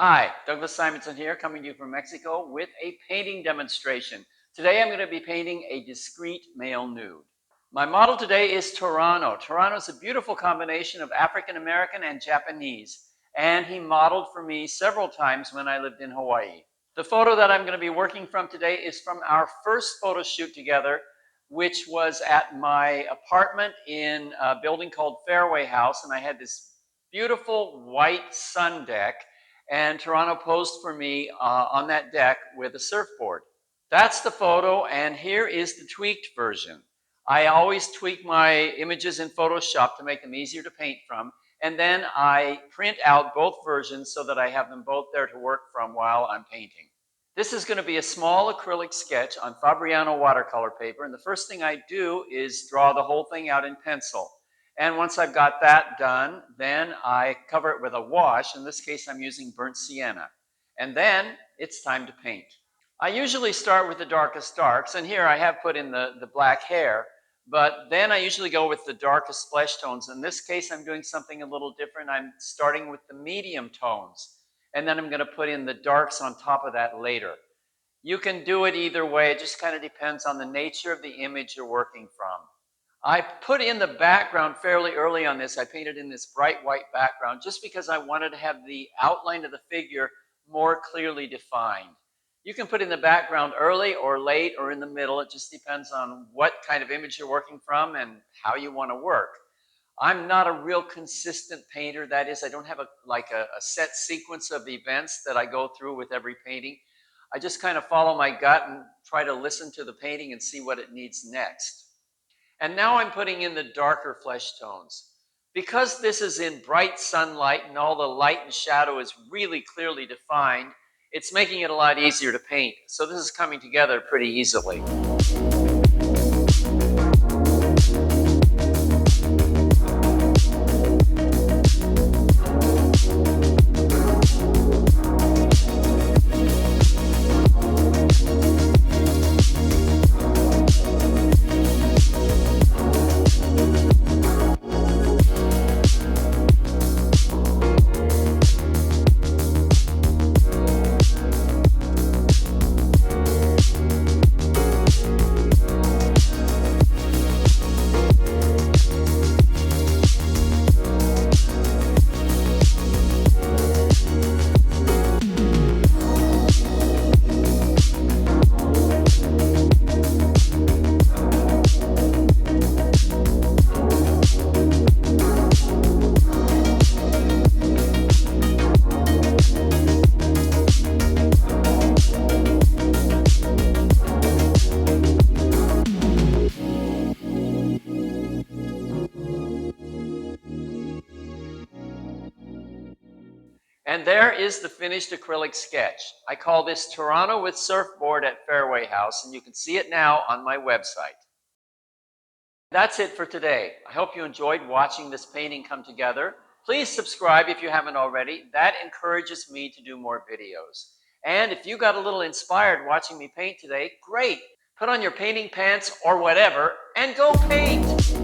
Hi, Douglas Simonson here, coming to you from Mexico with a painting demonstration. Today I'm going to be painting a discreet male nude. My model today is Torano. Torano is a beautiful combination of African American and Japanese, and he modeled for me several times when I lived in Hawaii. The photo that I'm going to be working from today is from our first photo shoot together, which was at my apartment in a building called Fairway House, and I had this beautiful white sun deck. And Torano posed for me on that deck with a surfboard. That's the photo, and here is the tweaked version. I always tweak my images in Photoshop to make them easier to paint from, and then I print out both versions so that I have them both there to work from while I'm painting. This is going to be a small acrylic sketch on Fabriano watercolor paper, and the first thing I do is draw the whole thing out in pencil. And once I've got that done, then I cover it with a wash. In this case, I'm using burnt sienna. And then it's time to paint. I usually start with the darkest darks, and here I have put in the black hair, but then I usually go with the darkest flesh tones. In this case, I'm doing something a little different. I'm starting with the medium tones, and then I'm going to put in the darks on top of that later. You can do it either way. It just kind of depends on the nature of the image you're working from. I put in the background fairly early on this. I painted in this bright white background just because I wanted to have the outline of the figure more clearly defined. You can put in the background early or late or in the middle. It just depends on what kind of image you're working from and how you want to work. I'm not a real consistent painter. That is, I don't have a set sequence of events that I go through with every painting. I just kind of follow my gut and try to listen to the painting and see what it needs next. And now I'm putting in the darker flesh tones. Because this is in bright sunlight and all the light and shadow is really clearly defined, it's making it a lot easier to paint. So this is coming together pretty easily. And there is the finished acrylic sketch. I call this Torano with Surfboard at Fairway House, and you can see it now on my website. That's it for today. I hope you enjoyed watching this painting come together. Please subscribe if you haven't already. That encourages me to do more videos. And if you got a little inspired watching me paint today, great. Put on your painting pants or whatever and go paint.